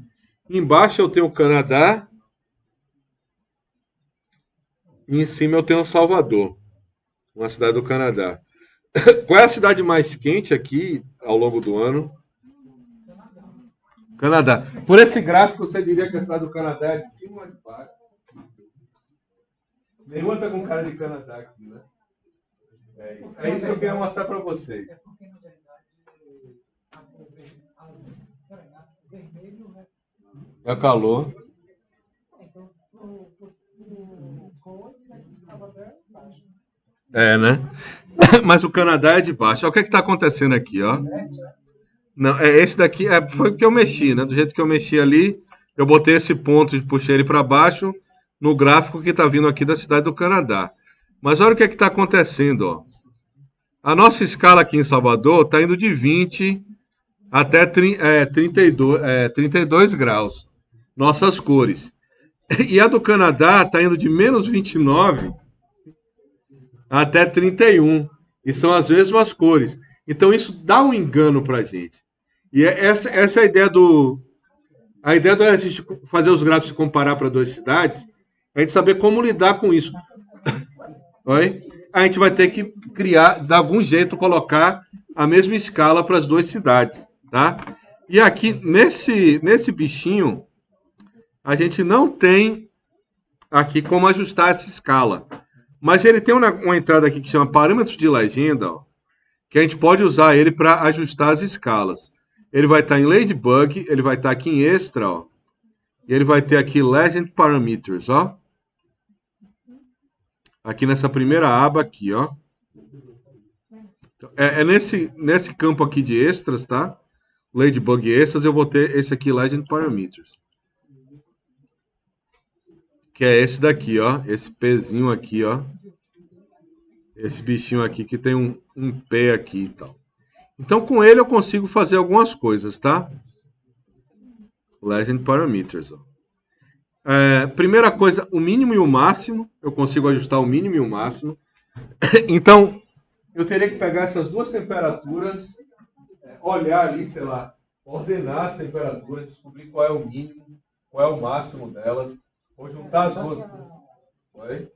Embaixo eu tenho o Canadá. E em cima eu tenho Salvador, uma cidade do Canadá. Qual é a cidade mais quente aqui ao longo do ano? Canadá. Por esse gráfico, você diria que a cidade do Canadá é de cima ou de baixo? Nenhuma está com cara de Canadá aqui, né? É isso que eu queria mostrar para vocês. É o calor. É, né? Mas o Canadá é de baixo. Olha o que está acontecendo aqui, ó. Não, esse daqui foi o que eu mexi, né? Do jeito que eu mexi ali, eu botei esse ponto e puxei ele para baixo no gráfico que está vindo aqui da cidade do Canadá. Mas olha o que está acontecendo, ó. A nossa escala aqui em Salvador está indo de 20 até 32 graus. Nossas cores. E a do Canadá está indo de menos 29 até 31. E são as mesmas cores. Então isso dá um engano para a gente. E essa é a ideia do. A ideia da gente fazer os gráficos e comparar para duas cidades, é a gente saber como lidar com isso. Oi? A gente vai ter que criar, de algum jeito, colocar a mesma escala para as duas cidades, tá? E aqui, nesse bichinho, a gente não tem aqui como ajustar essa escala. Mas ele tem uma entrada aqui que chama parâmetros de legenda, ó, que a gente pode usar ele para ajustar as escalas. Ele vai estar em Ladybug, ele vai estar aqui em Extra, ó, e ele vai ter aqui Legend Parameters, ó. Aqui nessa primeira aba aqui, ó. É nesse campo aqui de extras, tá? Ladybug Extras, eu vou ter esse aqui, Legend Parameters. Que é esse daqui, ó. Esse Pzinho aqui, ó. Esse bichinho aqui que tem um P aqui e tal. Então, com ele eu consigo fazer algumas coisas, tá? Legend Parameters, ó. Primeira coisa, o mínimo e o máximo. Eu consigo ajustar o mínimo e o máximo. Então, eu teria que pegar essas duas temperaturas, olhar ali, sei lá, ordenar as temperaturas, descobrir qual é o mínimo, qual é o máximo delas, ou juntar as duas. Oi?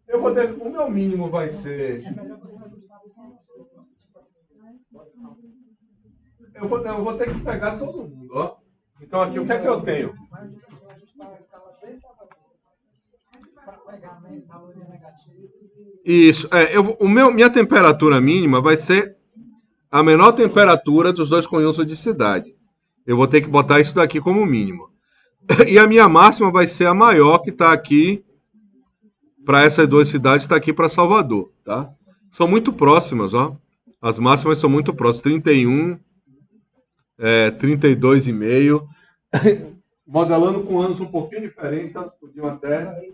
Eu vou ter, o meu mínimo vai ser. Eu vou ter que pegar todo mundo, ó. Então aqui, o que é que eu tenho? Isso, minha temperatura mínima vai ser a menor temperatura dos dois conjuntos de cidade. Eu vou ter que botar isso daqui como mínimo. E a minha máxima vai ser a maior que está aqui para essas duas cidades, está aqui para Salvador, tá? São muito próximas, ó. As máximas são muito próximas, 31, 32,5. Modelando com anos um pouquinho diferentes, elas podiam até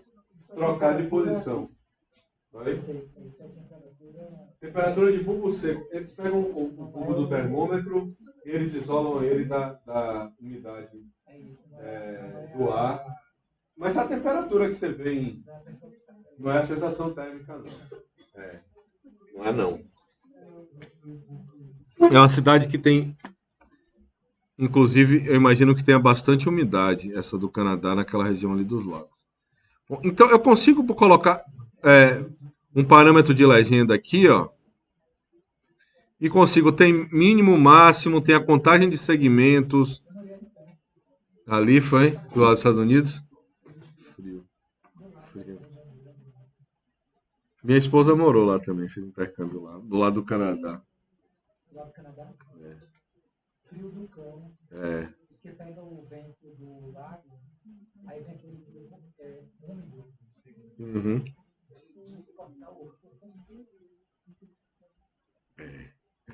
trocar de posição. Temperatura de bulbo seco. Eles pegam o bulbo do termômetro e eles isolam ele da umidade do ar. Mas a temperatura que você vê não é a sensação térmica, não. Não é, não. É uma cidade que tem... Inclusive, eu imagino que tenha bastante umidade, essa do Canadá, naquela região ali dos lagos. Bom, então, eu consigo colocar um parâmetro de legenda aqui, ó. E consigo, tem mínimo, máximo, tem a contagem de segmentos. Ali foi, do lado dos Estados Unidos. Frio. Minha esposa morou lá também, fez intercâmbio lá, do lado do Canadá. Do lado do Canadá? Frio do cão. Porque pega o vento do lago, aí vem aquele úmido. Uhum.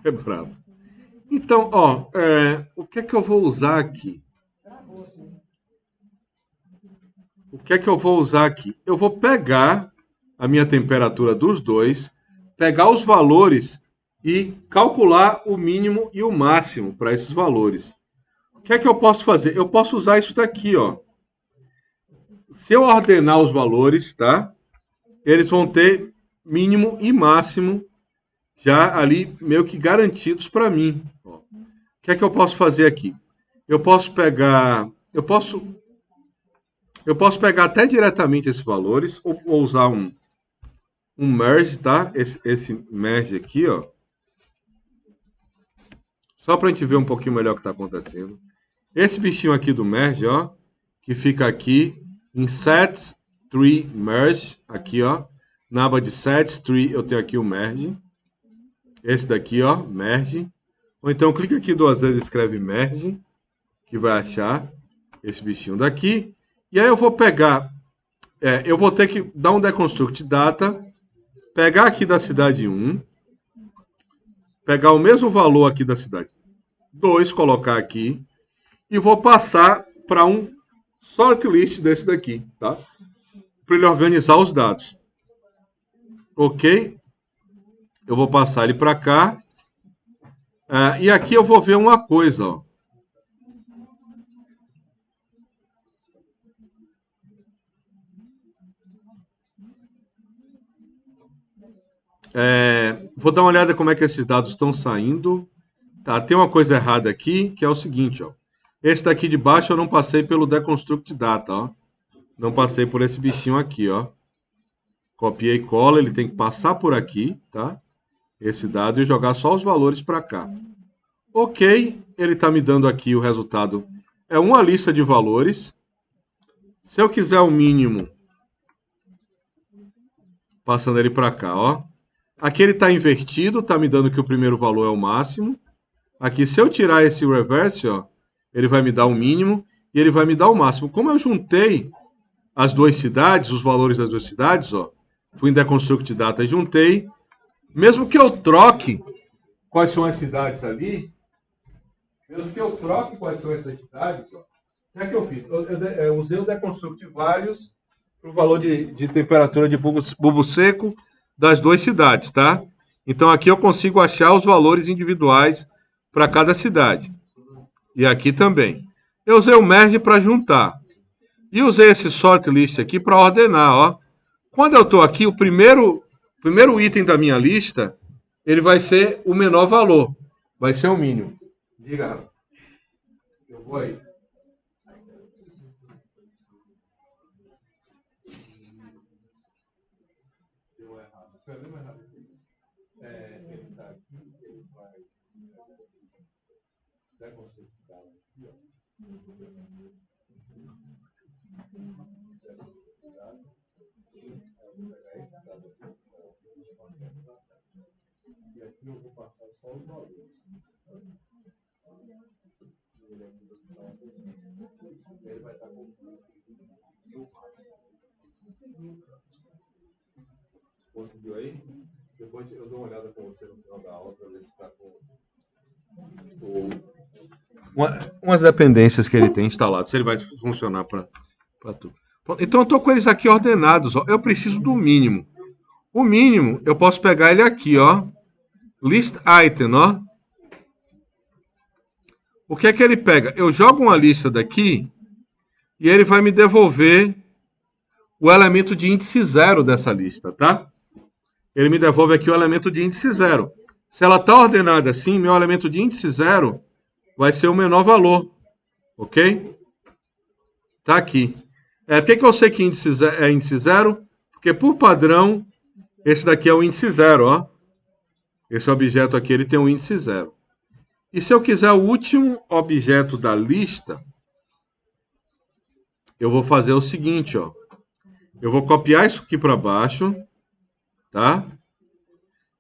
É brabo. Então, ó, o que é que eu vou usar aqui? O que é que eu vou usar aqui? Eu vou pegar a minha temperatura dos dois, pegar os valores e calcular o mínimo e o máximo para esses valores. O que é que eu posso fazer? Eu posso usar isso daqui, ó. Se eu ordenar os valores, tá? Eles vão ter mínimo e máximo já ali meio que garantidos para mim. Ó. O que é que eu posso fazer aqui? Eu posso pegar até diretamente esses valores ou usar um merge, tá? Esse merge aqui, ó. Só para a gente ver um pouquinho melhor o que está acontecendo. Esse bichinho aqui do merge, ó, que fica aqui em sets tree merge, aqui, ó, na aba de sets tree eu tenho aqui o merge. Esse daqui, ó, merge. Ou então clica aqui duas vezes e escreve merge, que vai achar esse bichinho daqui. E aí eu vou pegar, eu vou ter que dar um deconstruct data, pegar aqui da cidade 1, pegar o mesmo valor aqui da cidade 2, colocar aqui, e vou passar para um sort list desse daqui, tá? Para ele organizar os dados. Ok? Eu vou passar ele para cá. E aqui eu vou ver uma coisa, ó. Vou dar uma olhada como é que esses dados estão saindo. Tá, tem uma coisa errada aqui, que é o seguinte, ó. Esse daqui de baixo eu não passei pelo deconstruct data, ó. Não passei por esse bichinho aqui, ó. Copiei e cola, ele tem que passar por aqui, tá? Esse dado e jogar só os valores para cá. Ok, ele está me dando aqui o resultado. É uma lista de valores. Se eu quiser o mínimo, passando ele para cá, ó. Aqui ele está invertido, está me dando que o primeiro valor é o máximo. Aqui, se eu tirar esse reverse, ó, ele vai me dar o mínimo e ele vai me dar o máximo. Como eu juntei as duas cidades, os valores das duas cidades, ó, fui em deconstruct data e juntei. Mesmo que eu troque quais são as cidades ali, mesmo que eu troque quais são essas cidades, ó, o que é que eu fiz? Eu usei o deconstruct vários para o valor de temperatura de bulbo seco das duas cidades, tá? Então aqui eu consigo achar os valores individuais para cada cidade. E aqui também. Eu usei o merge para juntar. E usei esse sort list aqui para ordenar, ó. Quando eu estou aqui, o primeiro item da minha lista, ele vai ser o menor valor. Vai ser o mínimo. Diga, Rafa. Eu vou aí. Deu errado. Deu errado. Ele está aqui, ele vai deconstruir aqui, ó. E aqui eu vou passar só os valores. Ele vai estar com conseguiu aí? Depois eu dou uma olhada com você no final da aula para ver se está com umas dependências que ele tem instalado, se ele vai funcionar para tudo. Então eu estou com eles aqui ordenados. Ó. Eu preciso do mínimo. O mínimo, eu posso pegar ele aqui, ó. List item, ó. O que é que ele pega? Eu jogo uma lista daqui e ele vai me devolver o elemento de índice 0 dessa lista, tá? Ele me devolve aqui o elemento de índice 0. Se ela está ordenada assim, meu elemento de índice 0 vai ser o menor valor, ok? Tá aqui. Por que eu sei que índice é índice 0? Porque, por padrão, esse daqui é o índice 0, ó. Esse objeto aqui, ele tem um índice 0. E se eu quiser o último objeto da lista, eu vou fazer o seguinte, ó. Eu vou copiar isso aqui para baixo, tá?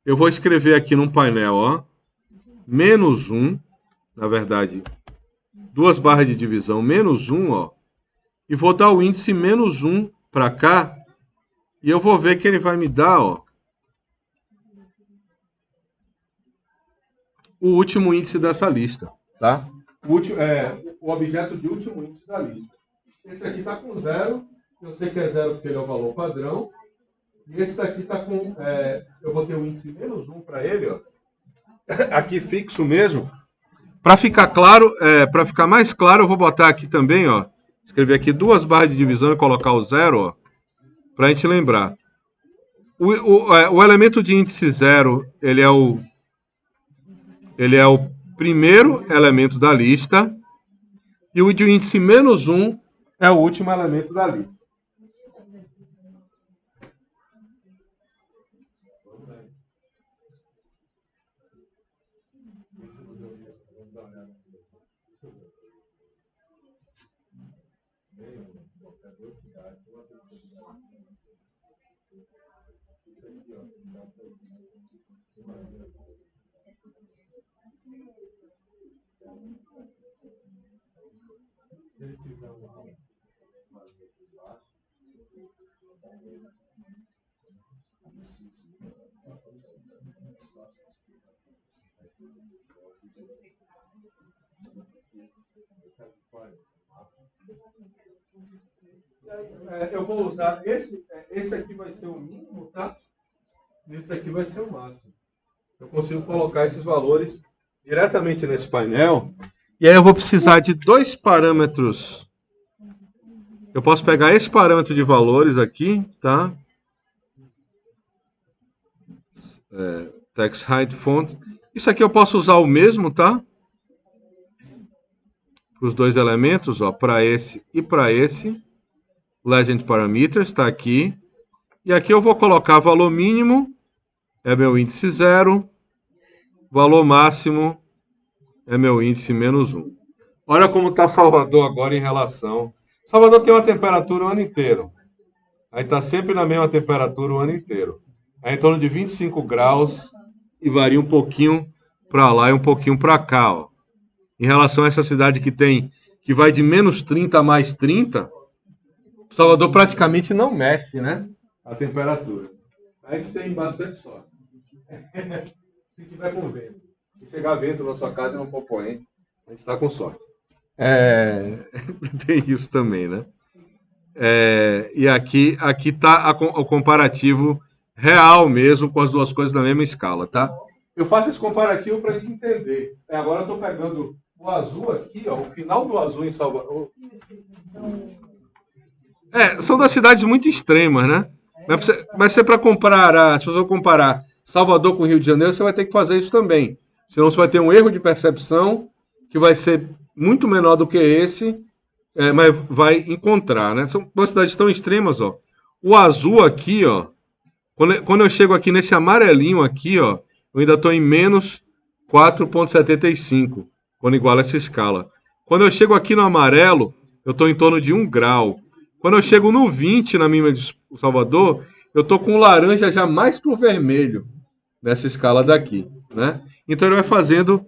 Eu vou escrever aqui num painel, ó, menos 1, na verdade, 2 barras de divisão, menos 1, ó, e vou dar o índice menos 1 para cá, e eu vou ver que ele vai me dar, ó, o último índice dessa lista, tá? O objeto de último índice da lista. Esse aqui está com 0, eu sei que é 0 porque ele é o valor padrão, E esse daqui está com... eu botei o índice -1 para ele, ó. Aqui fixo mesmo. Para ficar claro, para ficar mais claro, eu vou botar aqui também, ó. Escrever aqui 2 barras de divisão e colocar o 0, ó. Para a gente lembrar. O elemento de índice 0, ele é o primeiro elemento da lista. E o de índice -1 é o último elemento da lista. Eu vou usar esse aqui vai ser o mínimo, tá? Esse aqui vai ser o máximo. Eu consigo colocar esses valores diretamente nesse painel. E aí eu vou precisar de 2 parâmetros. Eu posso pegar esse parâmetro de valores aqui, tá? Text height font. Isso aqui eu posso usar o mesmo, tá? Para os 2 elementos, ó, para esse e para esse. Legend Parameters está aqui. E aqui eu vou colocar valor mínimo, é meu índice 0. Valor máximo é meu índice -1. Olha como está Salvador agora em relação. Salvador tem uma temperatura o ano inteiro. Aí está sempre na mesma temperatura o ano inteiro. É em torno de 25 graus e varia um pouquinho para lá e um pouquinho para cá, ó. Em relação a essa cidade que vai de -30 a +30, Salvador praticamente não mexe, né? A temperatura. A gente tem bastante sorte. Se tiver com vento. Se chegar vento na sua casa e não for poente, a gente está com sorte. Tem isso também, né? E aqui está o comparativo real mesmo com as duas coisas na mesma escala, tá? Eu faço esse comparativo para a gente entender. Agora eu estou pegando o azul aqui, ó, o final do azul em Salvador. São das cidades muito extremas, né? Mas se é para comparar, se você comparar Salvador com Rio de Janeiro, você vai ter que fazer isso também. Senão você vai ter um erro de percepção que vai ser muito menor do que esse, mas vai encontrar, né? São duas cidades tão extremas, ó. O azul aqui, ó, quando eu chego aqui nesse amarelinho aqui, ó, eu ainda estou em -4,75, quando iguala essa escala. Quando eu chego aqui no amarelo, eu estou em torno de 1 grau. Quando eu chego no 20 na mínima de Salvador, eu estou com o laranja já mais para o vermelho, nessa escala daqui, né? Então ele vai fazendo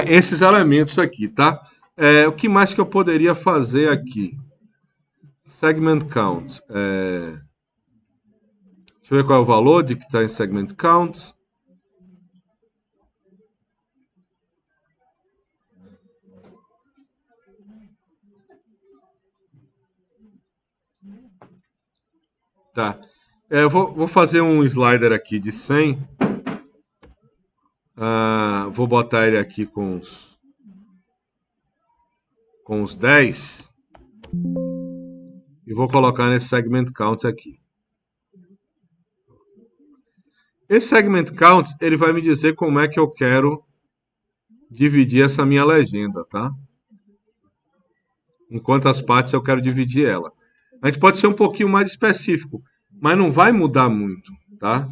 esses elementos aqui, tá? O que mais que eu poderia fazer aqui? Segment count. Deixa eu ver qual é o valor de que está em segment count. Tá. Eu vou fazer um slider aqui de 100. Vou botar ele aqui com os 10. E vou colocar nesse segment count aqui. Esse segment count, ele vai me dizer como é que eu quero dividir essa minha legenda, tá? Em quantas partes eu quero dividir ela. A gente pode ser um pouquinho mais específico, mas não vai mudar muito, tá?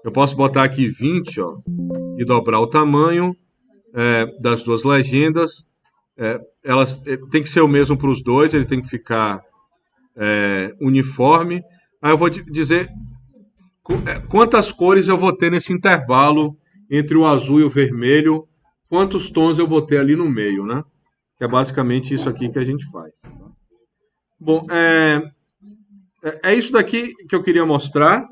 Eu posso botar aqui 20, ó, e dobrar o tamanho das duas legendas. Elas tem que ser o mesmo para os dois, ele tem que ficar uniforme. Aí eu vou dizer quantas cores eu vou ter nesse intervalo entre o azul e o vermelho, quantos tons eu vou ter ali no meio, né? Que é basicamente isso aqui que a gente faz. Bom, é isso daqui que eu queria mostrar.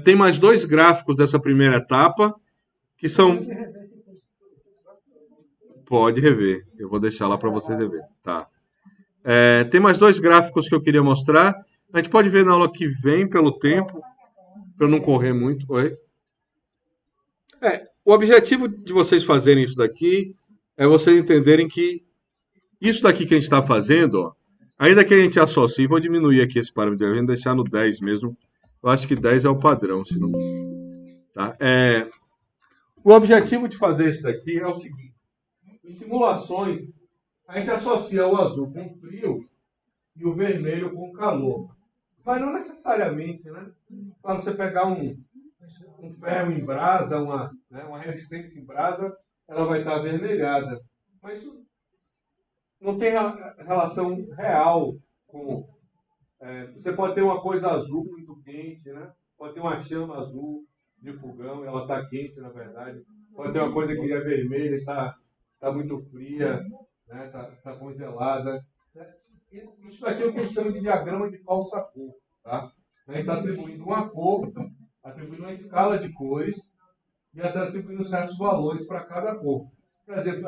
Tem mais 2 gráficos dessa primeira etapa, que são... Pode rever, eu vou deixar lá para vocês rever. Tá. Tem mais 2 gráficos que eu queria mostrar. A gente pode ver na aula que vem, pelo tempo. para não correr muito. Oi? O objetivo de vocês fazerem isso daqui é vocês entenderem que isso daqui que a gente está fazendo, ó, ainda que a gente associe, vou diminuir aqui esse parâmetro, vou deixar no 10 mesmo. Eu acho que 10 é o padrão, se não. Tá? O objetivo de fazer isso daqui é o seguinte: em simulações, a gente associa o azul com o frio e o vermelho com o calor. Mas não necessariamente, né? Para você pegar um ferro em brasa, uma resistência em brasa, ela vai estar avermelhada. Mas isso não tem relação real com. Você pode ter uma coisa azul muito quente, né? Pode ter uma chama azul de fogão, ela está quente, na verdade. Pode ter uma coisa que é vermelha e está muito fria, né? Tá congelada. Isso daqui é o que a gente chama de diagrama de falsa cor. Tá? A gente está atribuindo uma cor, atribuindo uma escala de cores e está atribuindo certos valores para cada cor. Por exemplo,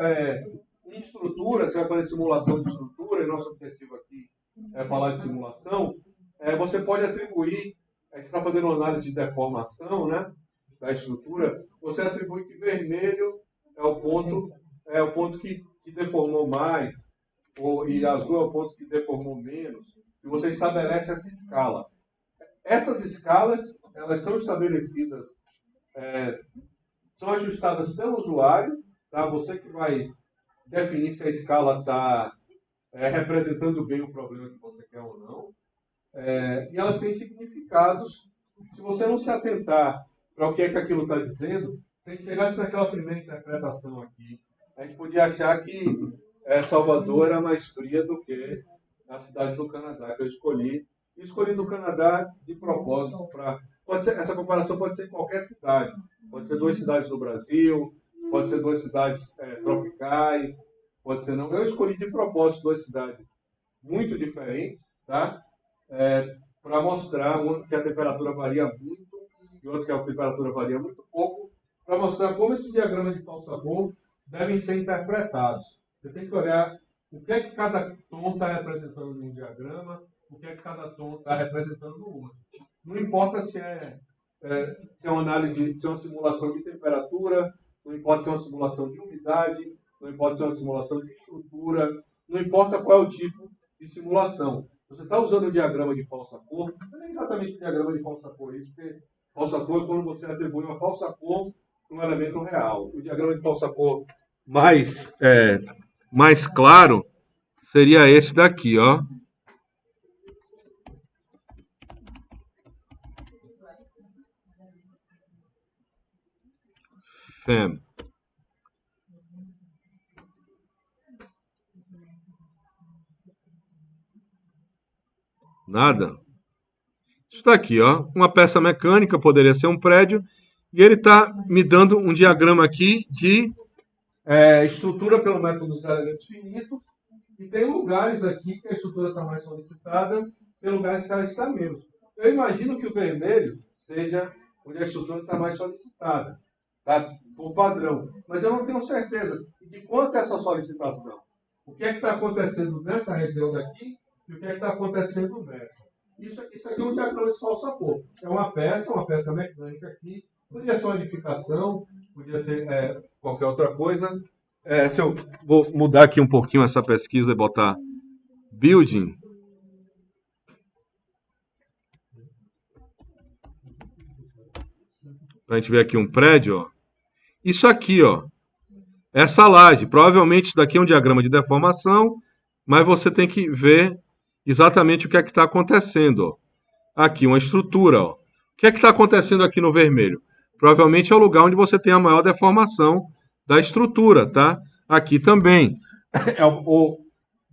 em estrutura, você vai fazer simulação de estrutura, e nosso objetivo aqui é falar de simulação, você pode atribuir, você está fazendo uma análise de deformação, né, da estrutura, você atribui que vermelho é o ponto que deformou mais, e azul é o ponto que deformou menos, e você estabelece essa escala. Essas escalas, elas são estabelecidas, são ajustadas pelo usuário, tá? Você que vai definir se a escala está representando bem o problema que você quer ou não. E elas têm significados. Se você não se atentar para o que é que aquilo está dizendo, se a gente chegasse naquela primeira interpretação aqui, a gente podia achar que Salvador era mais fria do que a cidade do Canadá, que eu escolhi. Escolhi do Canadá de propósito para... Essa comparação pode ser em qualquer cidade. Pode ser 2 cidades do Brasil, pode ser 2 cidades tropicais, pode ser não. Eu escolhi de propósito 2 cidades muito diferentes, tá? Para mostrar uma que a temperatura varia muito e outra que a temperatura varia muito pouco, para mostrar como esse diagrama de falsa cor devem ser interpretados. Você tem que olhar o que é que cada tom está representando num diagrama, o que é que cada tom está representando no outro. Não importa se é uma análise, se é uma simulação de temperatura, não importa se é uma simulação de umidade, não importa se é uma simulação de estrutura, não importa qual é o tipo de simulação. Você está usando o diagrama de falsa cor, não é exatamente o diagrama de falsa cor, isso, porque falsa cor é quando você atribui uma falsa cor a um elemento real. O diagrama de falsa cor mais claro seria esse daqui, ó. FEM. Nada. Isso está aqui, ó. Uma peça mecânica, poderia ser um prédio, e ele está me dando um diagrama aqui de estrutura pelo método dos elementos finitos, e tem lugares aqui que a estrutura está mais solicitada, tem lugares que ela está menos. Eu imagino que o vermelho seja onde a estrutura está mais solicitada, tá? Por padrão. Mas eu não tenho certeza de quanto é essa solicitação. O que é que está acontecendo nessa região daqui e o que é que está acontecendo nessa. Isso aqui é um diagrama de falsa cor. É uma peça mecânica aqui. Podia ser uma edificação, podia ser qualquer outra coisa. Se eu vou mudar aqui um pouquinho essa pesquisa e botar building. Para a gente ver aqui um prédio, ó. Isso aqui, ó. Essa laje. Provavelmente isso daqui é um diagrama de deformação, mas você tem que ver exatamente o que é que está acontecendo, ó. Aqui, uma estrutura, ó. O que é que está acontecendo aqui no vermelho? Provavelmente é o lugar onde você tem a maior deformação da estrutura, tá? Aqui também.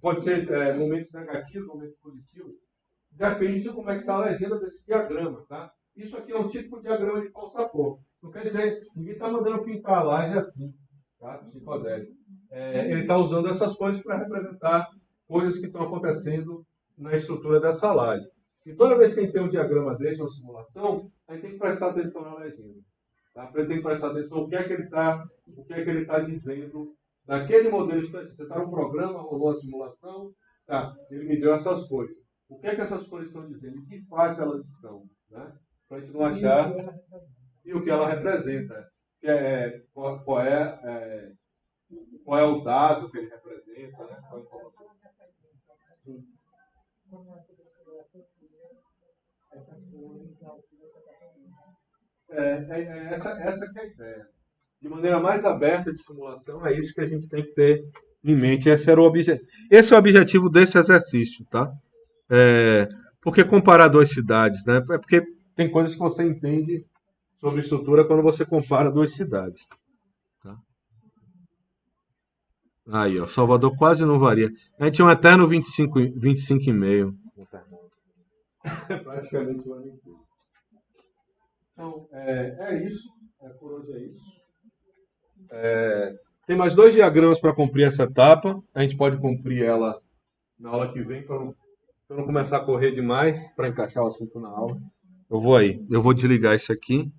Pode ser momento negativo, momento positivo. Depende de como é que está a legenda desse diagrama, tá? Isso aqui é um tipo de diagrama de falsa cor. Não quer dizer, ninguém está mandando pintar a laje assim, tá? Psicodélico. Ele está usando essas cores para representar coisas que estão acontecendo na estrutura dessa laje. E toda vez que a gente tem um diagrama desse, uma simulação, a gente tem que prestar atenção na legenda. Tá? A gente tem que prestar atenção no que é que ele está dizendo naquele modelo específico. Você está no programa, rolou a simulação, tá? Ele me deu essas cores. O que é que essas cores estão dizendo? Em que fase elas estão? Né? para a gente não achar, e o que ela representa. Qual é o dado que ele representa, né? Qual é a informação. Essa que é a ideia. De maneira mais aberta de simulação, é isso que a gente tem que ter em mente. Esse é o objetivo desse exercício, tá? Porque comparar duas cidades, né? É porque tem coisas que você entende sobre estrutura quando você compara duas cidades. Tá? Aí, ó, Salvador quase não varia. A gente tinha um eterno 25,5. Praticamente o ano inteiro. Então, é isso. Por hoje é isso. Tem mais 2 diagramas para cumprir essa etapa. A gente pode cumprir ela na aula que vem, para não começar a correr demais, para encaixar o assunto na aula. Eu vou desligar isso aqui.